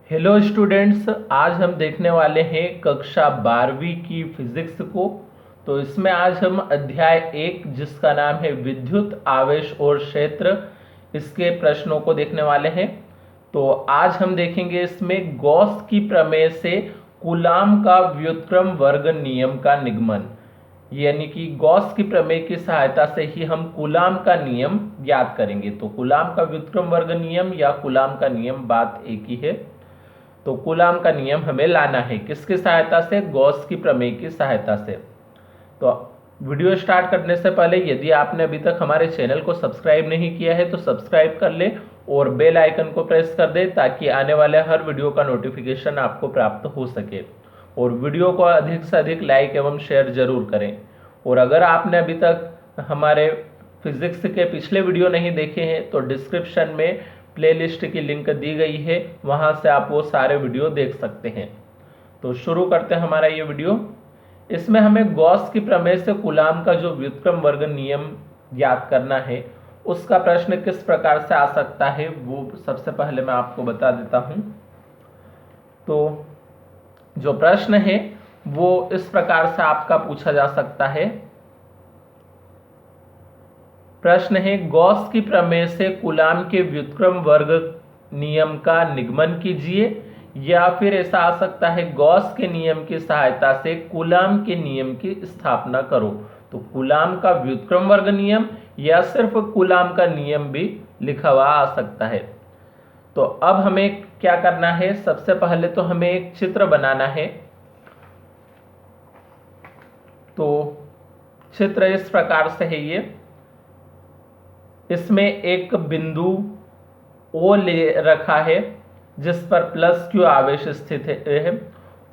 Hello students, आज हम देखने वाले हैं कक्षा 12वीं की फिजिक्स को। तो इसमें आज हम अध्याय 1 जिसका नाम है विद्युत आवेश और क्षेत्र, इसके प्रश्नों को देखने वाले हैं। तो आज हम देखेंगे इसमें गॉस की प्रमेय से कूलाम का व्युत्क्रम वर्ग नियम का निगमन, यानी कि गॉस की प्रमेय की सहायता से ही हम कूलाम का नियम ज्ञात करेंगे। तो कूलाम का व्युत्क्रम वर्ग नियम या कूलाम का नियम बात एक ही है। तो कूलाम का नियम हमें लाना है किसकी सहायता से? गॉस की प्रमेय की सहायता से। तो वीडियो स्टार्ट करने से पहले यदि आपने अभी तक हमारे चैनल को सब्सक्राइब नहीं किया है तो सब्सक्राइब कर ले और बेल आइकन को प्रेस कर दे ताकि आने वाले हर वीडियो का नोटिफिकेशन आपको प्राप्त हो सके। और वीडियो को अधिक से अधिक लाइक एवं शेयर जरूर करें। और अगर आपने अभी तक हमारे फिजिक्स के पिछले वीडियो नहीं देखे हैं तो डिस्क्रिप्शन में प्लेलिस्ट की लिंक दी गई है, वहां से आप वो सारे वीडियो देख सकते हैं। तो शुरू करते हैं हमारा ये वीडियो। इसमें हमें गॉस की प्रमेय से कूलाम का जो व्युत्क्रम वर्ग नियम ज्ञात करना है, उसका प्रश्न किस प्रकार से आ सकता है वो सबसे पहले मैं आपको बता देता हूं। तो जो प्रश्न है वो इस प्रकार से आपका पूछा जा सकता है। प्रश्न है, गॉस की प्रमेय से कूलाम के व्युत्क्रम वर्ग नियम का निगमन कीजिए, या फिर ऐसा आ सकता है गॉस के नियम की सहायता से कूलाम के नियम की स्थापना करो। तो कूलाम का व्युत्क्रम वर्ग नियम या सिर्फ कूलाम का नियम भी लिखा हुआ आ सकता है। तो अब हमें क्या करना है? सबसे पहले तो हमें एक चित्र बनाना है। तो चित्र इस प्रकार से है ये। इसमें एक बिंदु O ले रखा है जिस पर प्लस क्यू आवेश स्थित है,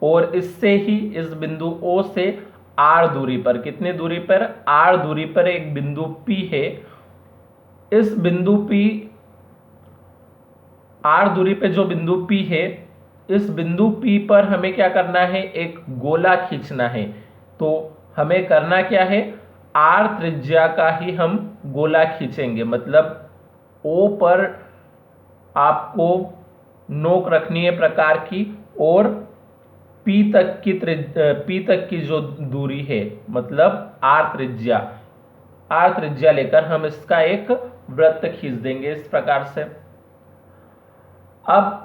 और इससे ही इस बिंदु O से R दूरी पर, कितनी दूरी पर? R दूरी पर एक बिंदु P है। इस बिंदु P, R दूरी पे जो बिंदु P है, इस बिंदु P पर हमें क्या करना है? एक गोला खींचना है। तो हमें करना क्या है? R त्रिज्या का ही हम गोला खींचेंगे, मतलब O पर आपको नोक रखनी है प्रकार की, और P तक की जो दूरी है, मतलब R त्रिज्या लेकर हम इसका एक वृत्त खींच देंगे इस प्रकार से। अब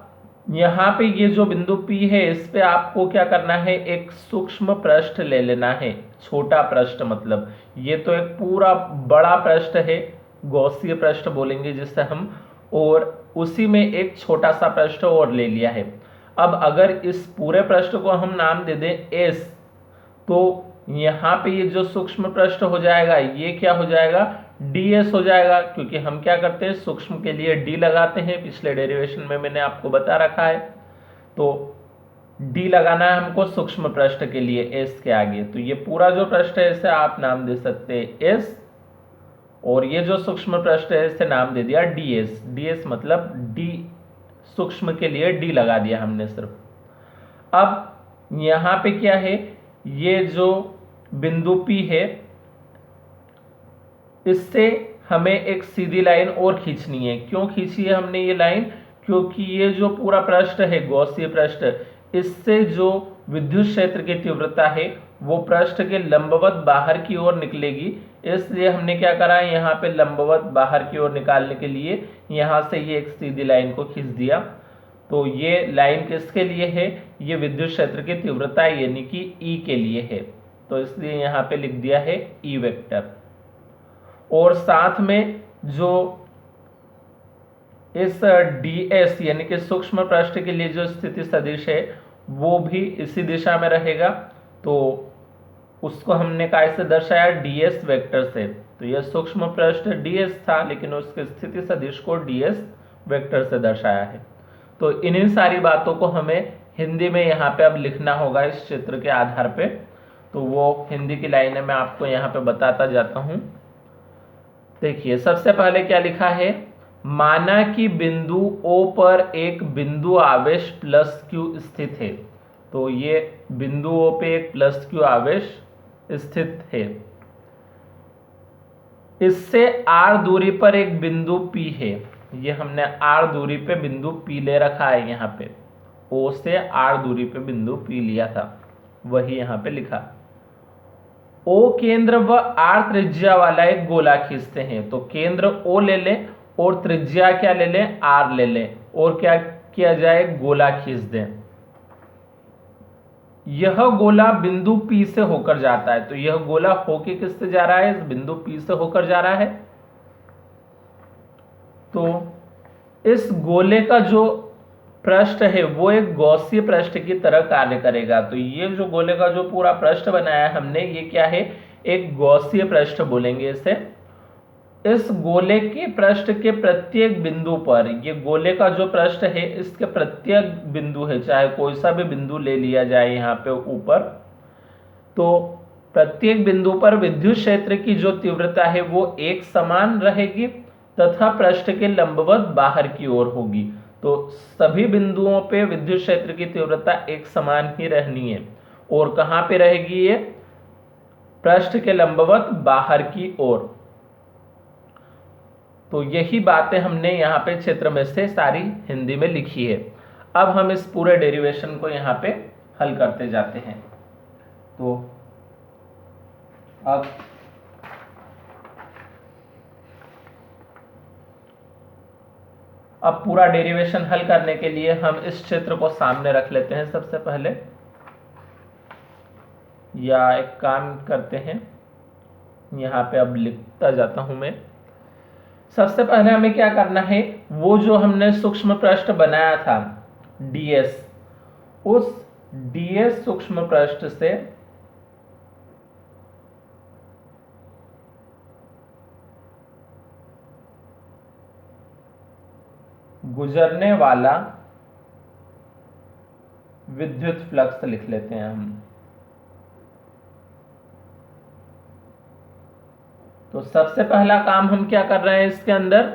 यहां पे ये जो बिंदु P है, इस पे आपको क्या करना है? एक सूक्ष्म पृष्ठ ले लेना है। छोटा पृष्ठ, मतलब ये तो एक पूरा बड़ा पृष्ठ है, गॉसीय पृष्ठ बोलेंगे जिसे हम, और उसी में एक छोटा सा पृष्ठ और ले लिया है। अब अगर इस पूरे पृष्ठ को हम नाम दे दें S, तो यहाँ पे ये जो सूक्ष्म पृष्ठ हो जाएगा ये क्या हो जाएगा? ds हो जाएगा, क्योंकि हम क्या करते हैं? सूक्ष्म के लिए d लगाते हैं। पिछले डेरिवेशन में मैंने आपको बता रखा है। तो d लगाना है हमको सूक्ष्म पृष्ठ के लिए s के आगे। तो ये पूरा जो पृष्ठ है इसे आप नाम दे सकते हैं s, और ये जो सूक्ष्म पृष्ठ है इसे नाम दे दिया ds मतलब d, सूक्ष्म के लिए d लगा दिया हमने सिर्फ। अब यहां पे क्या है? ये जो बिंदु P है, इससे हमें एक सीधी लाइन और खींचनी है। क्यों खींची है हमने ये लाइन? क्योंकि ये जो पूरा पृष्ठ है, गॉसीय पृष्ठ, इससे जो विद्युत क्षेत्र की तीव्रता है वो पृष्ठ के लंबवत बाहर की ओर निकलेगी। इसलिए हमने क्या करा है? यहाँ पे लंबवत बाहर की ओर निकालने के लिए यहाँ से ये एक सीधी लाइन को खींच दिया। तो ये लाइन किसके लिए है? ये विद्युत क्षेत्र की तीव्रता यानी कि E के लिए है। तो इसलिए यहाँ पे लिख दिया है E वेक्टर। और साथ में जो इस ds यानी कि सूक्ष्म पृष्ठ के लिए जो स्थिति सदिश है वो भी इसी दिशा में रहेगा। तो उसको हमने कैसे दर्शाया? ds वेक्टर से। तो यह सूक्ष्म पृष्ठ ds था, लेकिन उसके स्थिति सदिश को ds वेक्टर से दर्शाया है। तो इन्हीं सारी बातों को हमें हिंदी में यहाँ पे अब लिखना होगा इस चित्र के आधार पे। तो वो हिंदी की लाइनें मैं आपको यहाँ पे बताता जाता हूँ। देखिए, सबसे पहले क्या लिखा है? माना कि बिंदु O पर एक बिंदु आवेश प्लस Q स्थित है। तो ये बिंदु O पे एक प्लस Q आवेश स्थित है। इससे R दूरी पर एक बिंदु P है। ये हमने R दूरी पे बिंदु P ले रखा है यहाँ पे। O से R दूरी पे बिंदु P लिया था, वही यहाँ पे लिखा। O केंद्र व R त्रिज्या वाला एक गोला खींचते हैं, तो केंद्र O ले लें और त्रिज्या क्या ले लें, R ले लें, और क्या किया जाए, गोला खींच दें। यह गोला बिंदु P से होकर जाता है, तो यह गोला होके किससे जा रहा है, इस बिंदु P से होकर जा रहा है। तो इस गोले का जो पृष्ठ है वो एक गॉसीय पृष्ठ की तरह कार्य करेगा। तो ये जो गोले का जो पूरा पृष्ठ बनाया है हमने, ये क्या है, एक गॉसीय पृष्ठ बोलेंगे इसे। इस गोले के पृष्ठ के प्रत्येक बिंदु पर, ये गोले का जो पृष्ठ है इसके प्रत्येक बिंदु है, चाहे कोई सा भी बिंदु ले लिया जाए यहाँ पे ऊपर, तो प्रत्येक बिंदु पर विद्युत क्षेत्र की जो तीव्रता है वो एक समान रहेगी तथा पृष्ठ के लंबवत बाहर की ओर होगी। तो सभी बिंदुओं पे विद्युत क्षेत्र की तीव्रता एक समान ही रहनी है, और कहाँ पे रहेगी ये, पृष्ठ के लंबवत बाहर की ओर। तो यही बातें हमने यहाँ पे क्षेत्र में से सारी हिंदी में लिखी है। अब हम इस पूरे डेरिवेशन को यहाँ पे हल करते जाते हैं। तो अब पूरा डेरिवेशन हल करने के लिए हम इस क्षेत्र को सामने रख लेते हैं सबसे पहले, या एक काम करते हैं, यहाँ पे अब लिखता जाता हूं मैं। सबसे पहले हमें क्या करना है, वो जो हमने सूक्ष्म पृष्ठ बनाया था ds, उस ds सूक्ष्म पृष्ठ से गुजरने वाला विद्युत फ्लक्स लिख लेते हैं हम। तो सबसे पहला काम हम क्या कर रहे हैं, इसके अंदर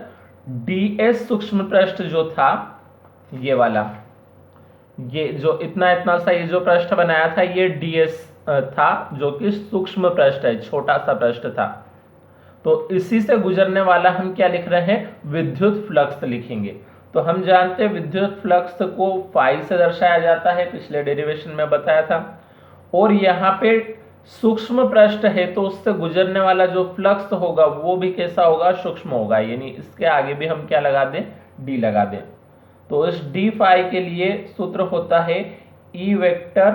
ds सूक्ष्म पृष्ठ जो था, ये वाला, ये जो इतना इतना सा ये जो पृष्ठ बनाया था, ये ds था, जो कि सूक्ष्म पृष्ठ है, छोटा सा पृष्ठ था। तो इसी से गुजरने वाला हम क्या लिख रहे हैं, विद्युत फ्लक्स लिखेंगे। तो हम जानते हैं विद्युत फ्लक्स को फाई से दर्शाया जाता है, पिछले डेरिवेशन में बताया था। और यहाँ पे सूक्ष्म पृष्ठ है, तो उससे गुजरने वाला जो फ्लक्स होगा वो भी कैसा होगा, सूक्ष्म होगा, यानी इसके आगे भी हम क्या लगा दें, डी लगा दें। तो इस डी फाई के लिए सूत्र होता है E vector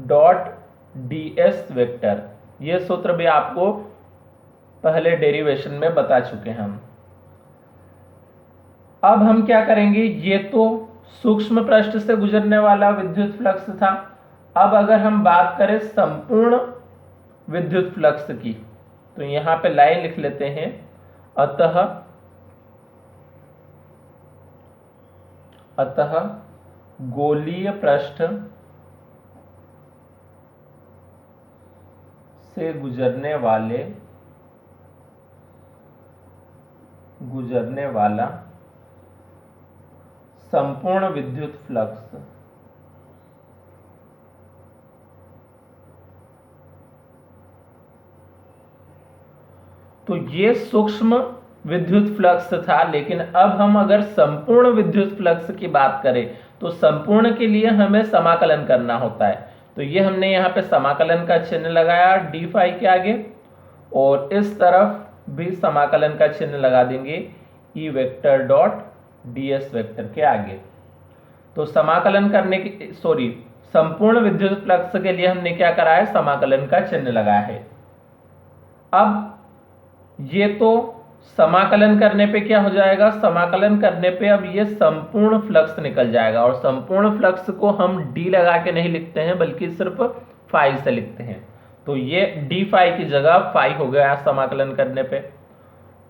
dot D S vector. ये सूत्र भी आपको पहले डेरिवेशन में बता चुके हैं हम। अब हम क्या करेंगे, ये तो सूक्ष्म पृष्ठ से गुजरने वाला विद्युत फ्लक्स था। अब अगर हम बात करें संपूर्ण विद्युत फ्लक्स की, तो यहां पे लाइन लिख लेते हैं, अतः गोलीय पृष्ठ से गुजरने वाला संपूर्ण विद्युत फ्लक्स तो ये सूक्ष्म विद्युत फ्लक्स था। लेकिन अब हम अगर संपूर्ण विद्युत फ्लक्स की बात करें, तो संपूर्ण के लिए हमें समाकलन करना होता है। तो ये हमने यहाँ पे समाकलन का चिन्ह लगाया डी फाई के आगे, और इस तरफ भी समाकलन का चिन्ह लगा देंगे E vector dot D S vector के आगे। तो समाकलन करने की संपूर्ण विद्युत फ्लक्स के लिए हमने क्या करा है, समाकलन का चिन्ह लगाया है। अब ये तो समाकलन करने पे क्या हो जाएगा, समाकलन करने पे अब ये संपूर्ण फ्लक्स निकल जाएगा, और संपूर्ण फ्लक्स को हम डी लगा के नहीं लिखते हैं बल्कि सिर्फ फाई से लिखते हैं। तो ये डी फाई की जगह फाई हो गया समाकलन करने पे।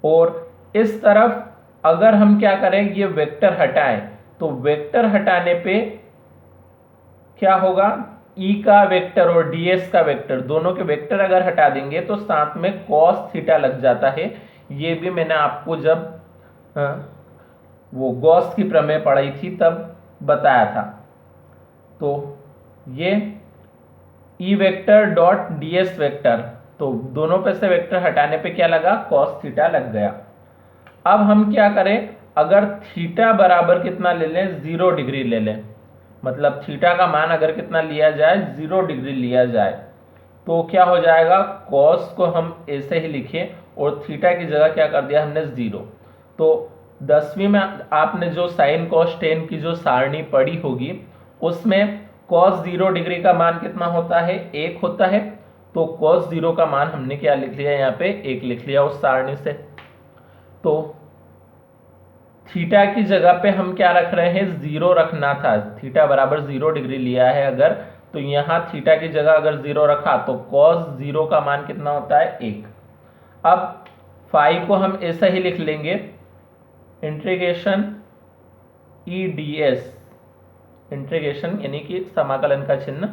और इस तरफ अगर हम क्या करें, ये वेक्टर हटाएं, तो वेक्टर हटाने पे क्या होगा, ई का वेक्टर और ds का वेक्टर, दोनों के वेक्टर अगर हटा देंगे तो साथ में cos थीटा लग जाता है। ये भी मैंने आपको जब वो गॉस की प्रमेय पढ़ी थी तब बताया था। तो ये E vector dot ds vector, तो दोनों पे से वेक्टर हटाने पे क्या लगा, cos थीटा लग गया। अब हम क्या करें, अगर थीटा बराबर कितना ले लें, 0 डिग्री ले लें, मतलब थीटा का मान अगर कितना लिया जाए, 0 डिग्री लिया जाए, तो क्या हो जाएगा, कॉस को हम ऐसे ही लिखे और थीटा की जगह क्या कर दिया हमने 0। तो 10वीं में आपने जो साइन कॉस टेन की जो सारणी पढ़ी होगी उसमें कॉस 0 डिग्री का मान कितना होता है, 1 होता है। तो कॉस 0 का मान हमने क्या लिख लिया यहाँ पे, 1 लिख लिया उस सारणी से। तो थीटा की जगह पे हम क्या रख रहे हैं, 0 रखना था। थीटा बराबर 0 डिग्री लिया है अगर, तो यहां थीटा की जगह अगर 0 रखा तो कॉस 0 का मान कितना होता है, 1। अब फाई को हम ऐसा ही लिख लेंगे, integration E D S, integration यानी कि समाकलन का चिन्ह,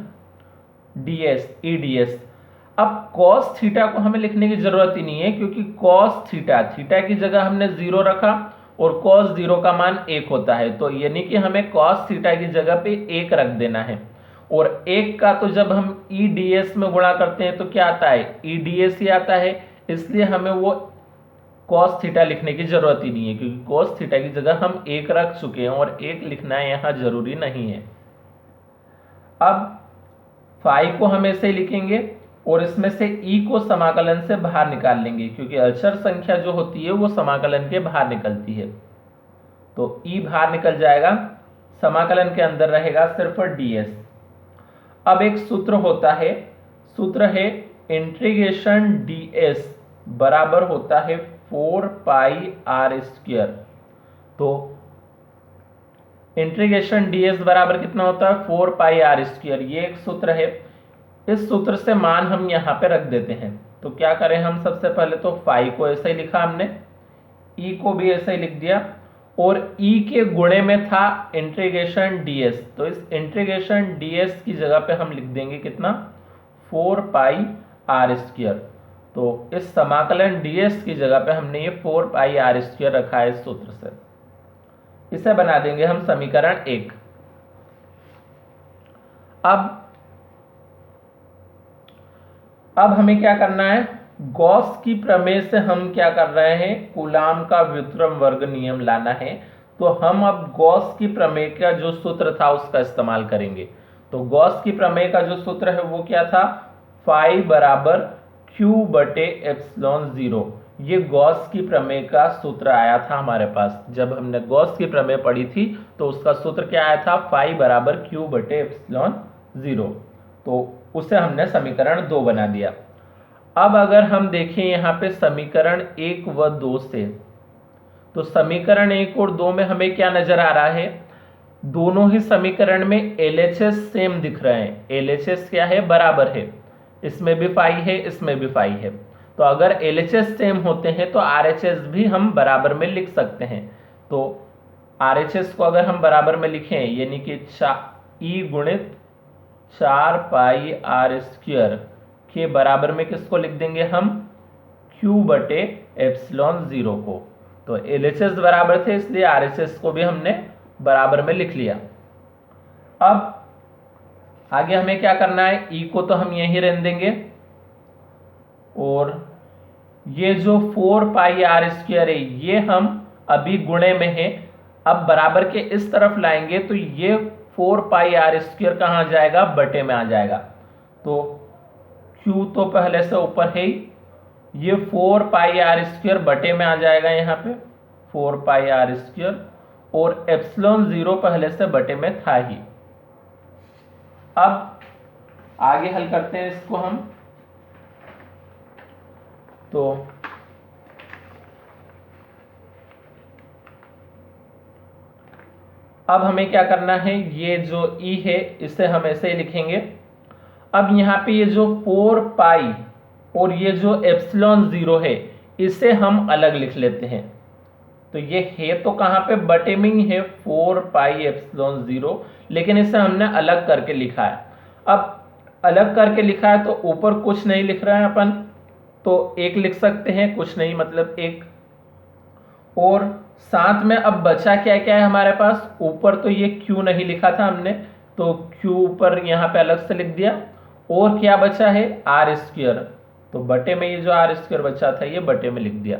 डीएस ई डी एस। अब cos थीटा को हमें लिखने की जरूरत ही नहीं है, क्योंकि cos थीटा, थीटा की जगह हमने 0 रखा और cos 0 का मान 1 होता है, तो यानी कि हमें cos थीटा की जगह पे 1 रख देना है। और 1 का तो जब हम EDS में गुणा करते हैं तो क्या आता है, EDS ही आता है, इसलिए हमें वो cos थीटा लिखने की जरूरत ही नहीं है, क्योंकि cos थीटा की जगह हम 1 रख चुके हैं और 1 लिखना यहाँ जरूरी नहीं है। अब फाई को हम ऐसे ही लिखेंगे और इसमें से ई को समाकलन से बाहर निकाल लेंगे, क्योंकि अचर संख्या जो होती है वो समाकलन के बाहर निकलती है। तो ई बाहर निकल जाएगा, समाकलन के अंदर रहेगा सिर्फ ds। अब एक सूत्र होता है, सूत्र है इंटीग्रेशन ds बराबर होता है 4 पाई आर स्क्वायर। तो इंटीग्रेशन ds बराबर कितना होता है, 4 पाई आर स्क्वायर, ये एक सूत्र है। इस सूत्र से मान हम यहाँ पे रख देते हैं। तो क्या करें हम, सबसे पहले तो फाई को ऐसे ही लिखा हमने, ई को भी ऐसे ही लिख दिया, और ई के गुणे में था इंटीग्रेशन ds, तो इस इंटीग्रेशन ds की जगह पे हम लिख देंगे कितना, 4 पाई आर स्क्वायर। तो इस समाकलन ds की जगह पे हमने ये 4 पाई आर स्क्वायर रखा है इस सूत्र से। इसे बना देंगे हम समीकरण 1। अब हमें क्या करना है, गॉस की प्रमेय से हम क्या कर रहे हैं, कूलाम का व्युत्क्रम वर्ग नियम लाना है। तो हम अब गॉस की प्रमेय का जो सूत्र था उसका इस्तेमाल करेंगे। तो गॉस की प्रमेय का जो सूत्र है वो क्या था, फाई बराबर क्यू बटे एप्सिलॉन 0। ये गॉस की प्रमेय का सूत्र आया था हमारे पास, जब हमने गॉस की प्रमेय पढ़ी थी तो उसका सूत्र क्या आया था, फाई बराबर क्यू बटे एप्सिलॉन 0। तो उसे हमने समीकरण 2 बना दिया। अब अगर हम देखें यहाँ पे समीकरण 1 व 2 से, तो समीकरण 1 और 2 में हमें क्या नजर आ रहा है, दोनों ही समीकरण में LHS सेम दिख रहे हैं। LHS क्या है, बराबर है, इसमें भी फाई है इसमें भी फाई है। तो अगर LHS सेम होते हैं तो RHS भी हम बराबर में लिख सकते हैं। तो RHS को अगर हम बराबर में लिखें, यानी कि ई गुणित 4 पाई आर स्क्वायर के बराबर में किसको लिख देंगे हम, क्यू बटे एप्सिलॉन 0 को। तो LHS बराबर थे इसलिए RHS को भी हमने बराबर में लिख लिया। अब आगे हमें क्या करना है, ई को तो हम यहीं रहने देंगे, और ये जो 4 पाई आर स्क्वायर है ये हम अभी गुणे में है, अब बराबर के इस तरफ लाएंगे तो ये 4 पाई आर स्क्वायर कहाँ जाएगा, बटे में आ जाएगा। तो Q तो पहले से ऊपर है ही, ये 4 पाई आर स्क्वायर बटे में आ जाएगा यहाँ पे 4 पाई आर स्क्वायर, और एप्सिलॉन 0 पहले से बटे में था ही। अब आगे हल करते हैं इसको हम। तो अब हमें क्या करना है, ये जो ई है इसे हम ऐसे ही लिखेंगे। अब यहाँ पे ये जो 4 पाई और ये जो एप्सिलॉन 0 है इसे हम अलग लिख लेते हैं। तो ये है तो कहाँ पे, बटे में ही है, 4 पाई एप्सिलॉन 0, लेकिन इसे हमने अलग करके लिखा है। अब अलग करके लिखा है तो ऊपर कुछ नहीं लिख रहे हैं अपन, तो 1 लिख सकते हैं, कुछ नहीं मतलब 1। और साथ में अब बचा क्या क्या है हमारे पास, ऊपर तो ये Q नहीं लिखा था हमने, तो Q ऊपर यहाँ पे अलग से लिख दिया, और क्या बचा है, आर स्क्वायर। तो बटे में ये जो आर स्क्वायर बचा था ये बटे में लिख दिया।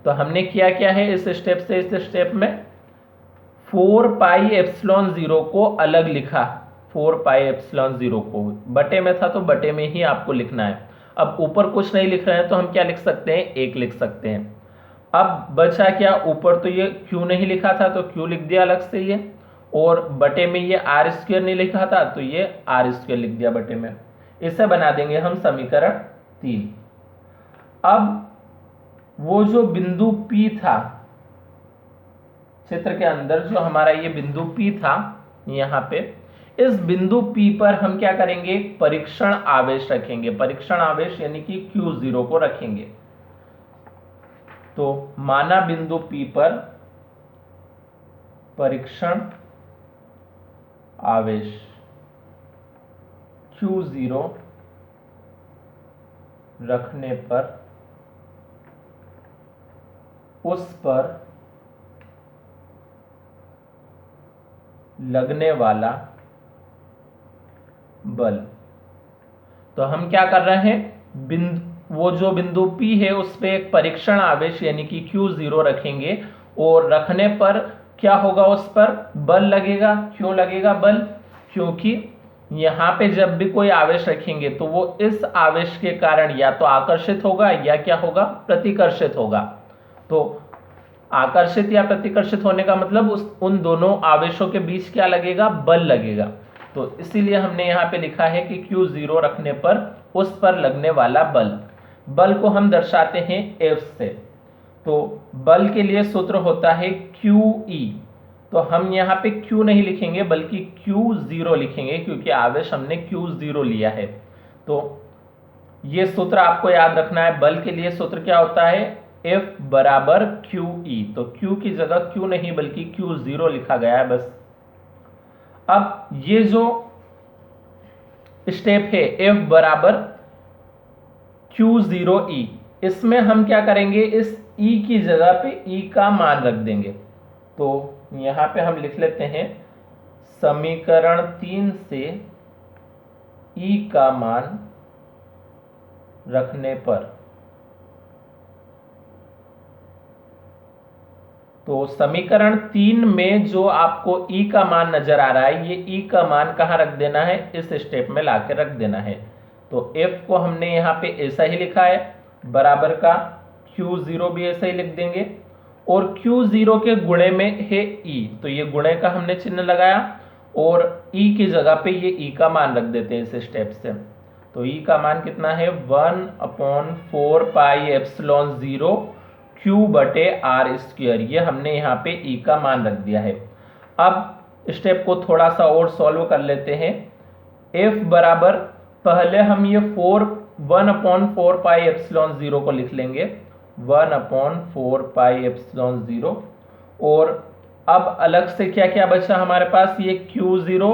तो हमने किया क्या है, इस स्टेप से इस स्टेप में 4 पाई एप्सिलॉन 0 को अलग लिखा, 4 पाई एप्सिलॉन 0 को बटे में था तो बटे में ही आपको लिखना है। अब ऊपर कुछ नहीं लिख रहे हैं तो हम क्या लिख सकते हैं, 1 लिख सकते हैं। अब बचा क्या, ऊपर तो ये क्यू नहीं लिखा था तो क्यू लिख दिया अलग से ये, और बटे में ये आर स्क्वायर नहीं लिखा था तो ये आर स्क्वायर लिख दिया बटे में। इसे बना देंगे हम समीकरण 3। अब वो जो बिंदु P था चित्र के अंदर, जो हमारा ये बिंदु P था यहाँ पे, इस बिंदु P पर हम क्या करेंगे, परीक्षण आवेश रखेंगे। परीक्षण आवेश यानी कि Q0 को रखेंगे। तो माना बिंदु P पर परीक्षण आवेश Q0 रखने पर उस पर लगने वाला बल। तो हम क्या कर रहे हैं, वो जो बिंदु P है उस पे एक परीक्षण आवेश यानी कि Q0 रखेंगे, और रखने पर क्या होगा, उस पर बल लगेगा। क्यों लगेगा बल, क्योंकि यहां पे जब भी कोई आवेश रखेंगे तो वो इस आवेश के कारण या तो आकर्षित होगा या क्या होगा, प्रतिकर्षित होगा। तो आकर्षित या प्रतिकर्षित होने का मतलब उन दोनों आवेशों के बीच क्या लगेगा, बल लगेगा। तो इसीलिए हमने यहाँ पे लिखा है कि Q0 रखने पर उस पर लगने वाला बल को हम दर्शाते हैं F से। तो बल के लिए सूत्र होता है QE। तो हम यहाँ पे Q नहीं लिखेंगे बल्कि Q0 लिखेंगे, क्योंकि आवेश हमने Q0 लिया है। तो ये सूत्र आपको याद रखना है। बल के लिए सूत्र क्या होता है, F बराबर QE। तो Q की जगह Q नहीं बल्कि Q0 लिखा गया है बस। अब ये जो स्टेप है F बराबर Q0E, इसमें हम क्या करेंगे, इस E की जगह पे E का मान रख देंगे। तो यहां पे हम लिख लेते हैं समीकरण 3 से E का मान रखने पर। तो समीकरण 3 में जो आपको E का मान नजर आ रहा है, ये E का मान कहाँ रख देना है, इस स्टेप में लाके रख देना है। तो F को हमने यहाँ पे ऐसा ही लिखा है, बराबर का Q0 भी ऐसा ही लिख देंगे, और Q0 के गुणे में है E, तो ये गुणे का हमने चिन्ह लगाया, और E की जगह पे ये E का मान रख देते हैं इस स्टेप से। तो E का मान कितना है, 1/4 पाई एप्सिलॉन 0 Q बटे आर स्क्वायर। ये हमने यहाँ पे E का मान रख दिया है। अब स्टेप को थोड़ा सा और सॉल्व कर लेते हैं। F बराबर, पहले हम ये 1/4 पाई एप्सिलॉन 0 को लिख लेंगे, 1/4 पाई एप्सिलॉन 0, और अब अलग से क्या क्या बचा हमारे पास, ये Q0,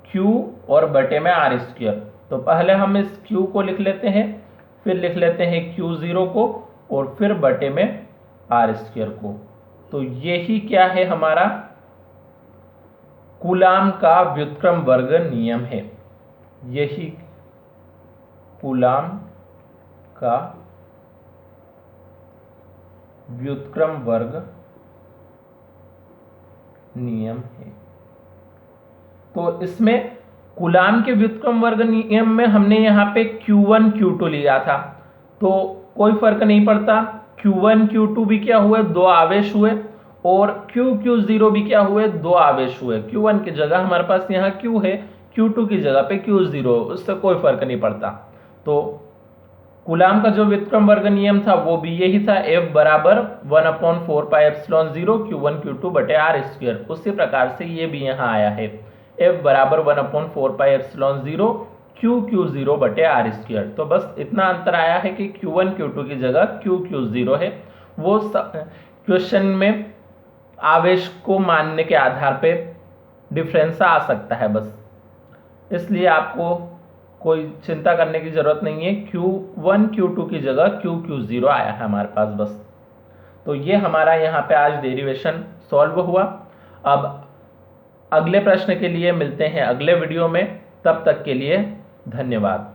Q और बटे में आर स्क्वायर। तो पहले हम इस Q को लिख लेते हैं, फिर लिख लेते हैं Q0 को, और फिर बटे में आर स्क्वायर को। तो यही क्या है, हमारा कूलाम का व्युत्क्रम वर्ग नियम है। यही कूलाम का व्युत्क्रम वर्ग नियम है। तो इसमें कूलाम के व्युत्क्रम वर्ग नियम में हमने यहाँ पे Q1 Q2 लिया था, तो कोई फर्क नहीं पड़ता। Q1 Q2 भी क्या हुए, 2 आवेश हुए, और Q0 भी क्या हुए, 2 आवेश हुए। Q1 की जगह हमारे पास यहाँ Q है, Q2 की जगह पे Q0, उससे कोई फर्क नहीं पड़ता। तो कूलाम का जो व्युत्क्रम वर्ग नियम था वो भी यही था, F बराबर 1/4 पाई एप्सिलॉन 0 Q1 Q2 बटे आर स्क्वायर। उसी प्रकार से ये भी यहाँ आया है, F बराबर 1/4 पाई एप्सिलॉन 0 Q0 बटे आर स्क्वायर। तो बस इतना अंतर आया है कि Q1 Q2 की जगह Q0 है। वो क्वेश्चन में आवेश को मानने के आधार पे डिफरेंस आ सकता है बस, इसलिए आपको कोई चिंता करने की जरूरत नहीं है। Q1 Q2 की जगह Q0 आया है हमारे पास बस। तो ये हमारा यहाँ पे आज डेरिवेशन सॉल्व हुआ। अब अगले प्रश्न के लिए मिलते हैं अगले वीडियो में, तब तक के लिए धन्यवाद।